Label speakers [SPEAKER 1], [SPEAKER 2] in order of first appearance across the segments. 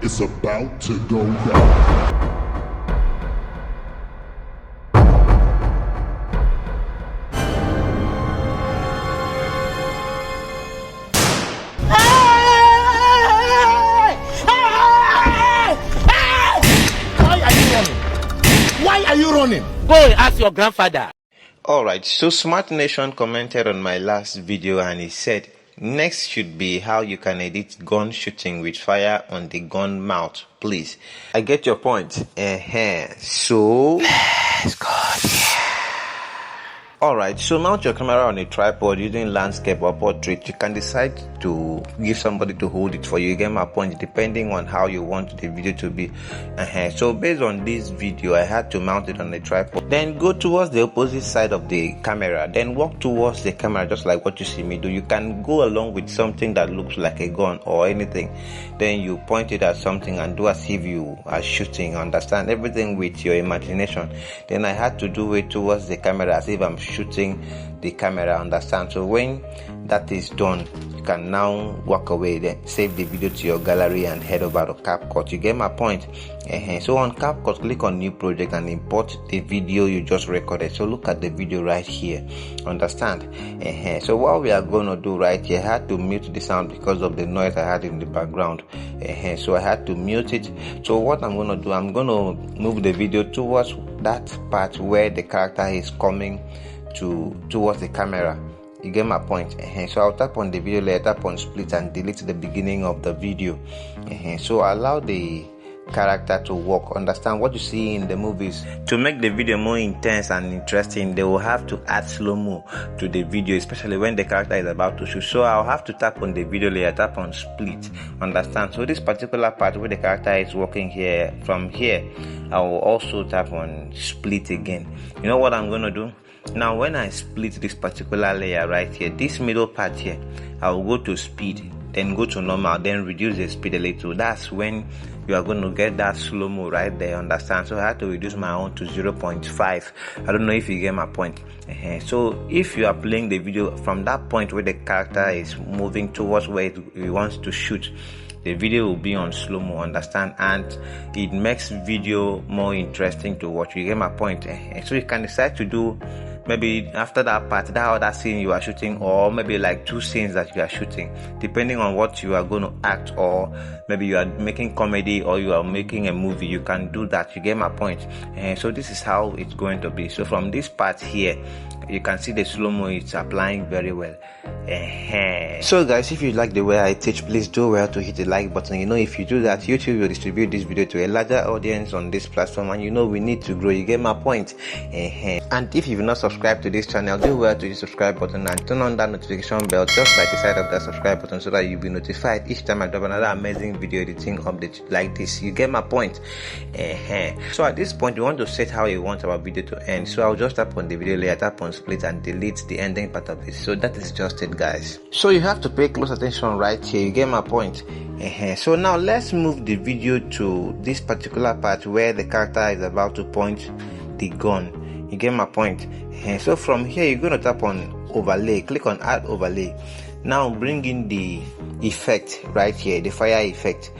[SPEAKER 1] It's about to go down.
[SPEAKER 2] Why are you running?
[SPEAKER 3] Go and ask your grandfather.
[SPEAKER 4] Alright, so Smart Nation commented on my last video and he said, next should be how you can edit gun shooting with fire on the gun mount, please. I get your point. So, let's go. Alright, so mount your camera on a tripod using landscape or portrait. You can decide to give somebody to hold it for you. You get my point, depending on how you want the video to be. So based on this video, I had to mount it on a tripod. Then go towards the opposite side of the camera. Then walk towards the camera just like what you see me do. You can go along with something that looks like a gun or anything. Then you point it at something and do as if you are shooting. Understand? Everything with your imagination. Then I had to do it towards the camera as if I'm shooting the camera. Understand? So when that is done, you can now walk away, then save the video to your gallery and head over to CapCut. You get my point? So on CapCut, click on new project and import the video you just recorded. So look at the video right here. Understand? So what we are going to do right here, I had to mute the sound because of the noise I had in the background. So I had to mute it. So what I'm going to do, I'm going to move the video towards that part where the character is coming towards the camera. You get my point? So I'll tap on the video layer, tap on split and delete the beginning of the video. So allow the character to walk. Understand what you see in the movies. To make the video more intense and interesting, they will have to add slow-mo to the video, especially when the character is about to shoot. So I'll have to tap on the video layer, tap on split. Understand? So this particular part where the character is walking here, from here, I will also tap on split again. You know what I'm going to do? Now when I split this particular layer right here, this middle part here, I will go to speed, then go to normal, then reduce the speed a little. That's when you are going to get that slow-mo right there. Understand? So I had to reduce my own to 0.5. I don't know if you get my point. So if you are playing the video from that point where the character is moving towards where he wants to shoot, the video will be on slow-mo, understand? And it makes video more interesting to watch. You get my point? So you can decide to do maybe after that part, that other scene you are shooting, or maybe like two scenes that you are shooting, depending on what you are going to act, or maybe you are making comedy or you are making a movie. You can do that. You get my point? So this is how it's going to be. So from this part here, you can see the slow-mo is applying very well. So guys, if you like the way I teach, please do well to hit the like button. You know, if you do that, YouTube will distribute this video to a larger audience on this platform, and you know we need to grow. You get my point? And if you've not subscribed to this channel, do well to hit the subscribe button and turn on that notification bell just by the side of that subscribe button, so that you'll be notified each time I drop another amazing video editing update like this. You get my point? So at this point, you want to set how you want our video to end. So I'll just tap on the video layer, tap on split and delete the ending part of it. So that is just it, guys. So you have to pay close attention right here. You get my point? So now let's move the video to this particular part where the character is about to point the gun. You get my point? So from here, you're going to tap on overlay, click on add overlay. Now bring in the effect right here, the fire effect.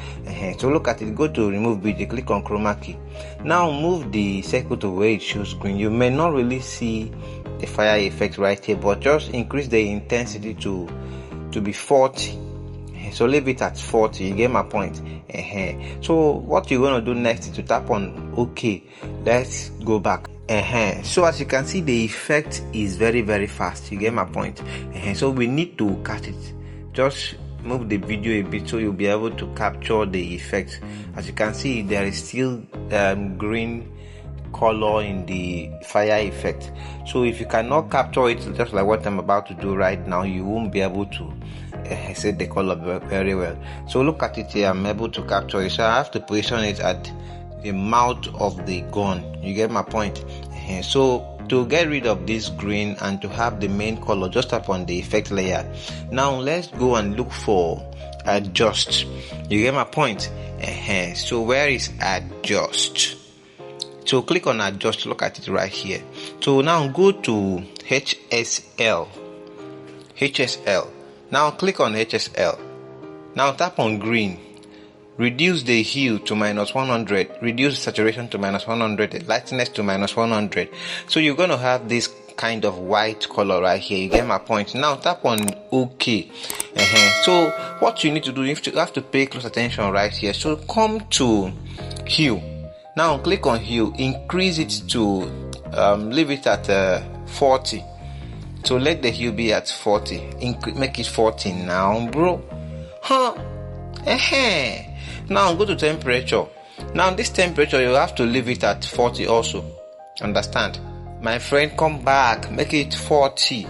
[SPEAKER 4] So look at it, go to remove video, click on chroma key. Now move the circle to where it shows green. You may not really see the fire effect right here, but just increase the intensity to be 40. So leave it at 40. You get my point? So what you're going to do next is to tap on OK. Let's go back. So as you can see, the effect is very fast. You get my point? So we need to cut it. Just move the video a bit so you'll be able to capture the effect. As you can see, there is still green color in the fire effect. So if you cannot capture it just like what I'm about to do right now, you won't be able to set the color very well. So look at it here, I'm able to capture it. So I have to position it at the mouth of the gun. You get my point? So to get rid of this green and to have the main color, just tap on the effect layer. Now let's go and look for adjust. You get my point? So where is adjust? So click on adjust, look at it right here. So now go to HSL. Now click on HSL. Now tap on green. reduce the hue to -100, reduce saturation to -100, the lightness to -100. So you're going to have this kind of white color right here. You get my point? Now tap on OK. So what you need to do, you have to pay close attention right here. So come to hue. Now click on hue, increase it to leave it at 40. So let the hue be at 40. Make it 40 now, bro. Now go to temperature. Now this temperature, you have to leave it at 40 also. Understand? My friend, come back, make it 40.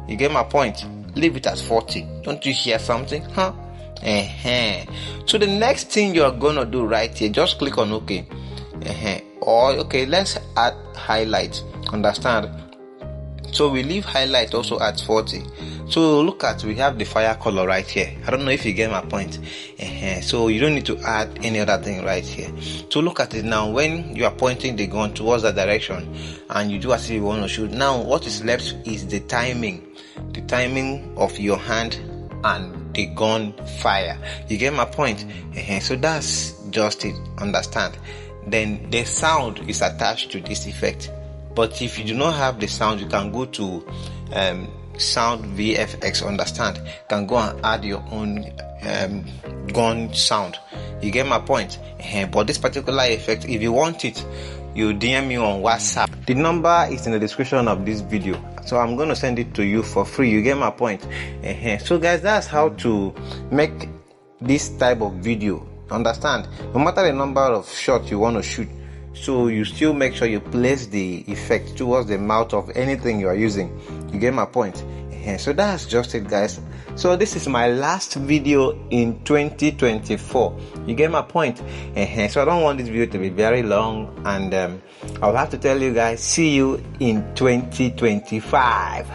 [SPEAKER 4] You get my point? Leave it at 40. Don't you hear something? So the next thing you're gonna do right here, just click on OK. Or okay, let's add highlight. Understand? So we leave highlight also at 40. So look at, we have the fire color right here. I don't know if you get my point. So you don't need to add any other thing right here. So look at it now. When you are pointing the gun towards that direction and you do as if you want to shoot, now what is left is the timing of your hand and the gun fire. You get my point? So that's just it. Understand? Then the sound is attached to this effect. But if you do not have the sound, you can go to sound VFX. Understand? You can go and add your own gun sound. You get my point? But this particular effect, if you want it, you DM me on WhatsApp. The number is in the description of this video, so I'm going to send it to you for free. You get my point? So guys, that's how to make this type of video. Understand? No matter the number of shots you want to shoot, so you still make sure you place the effect towards the mouth of anything you are using. You get my point? So that's just it, guys. So this is my last video in 2024. You get my point? So I don't want this video to be very long, and I'll have to tell you guys, see you in 2025.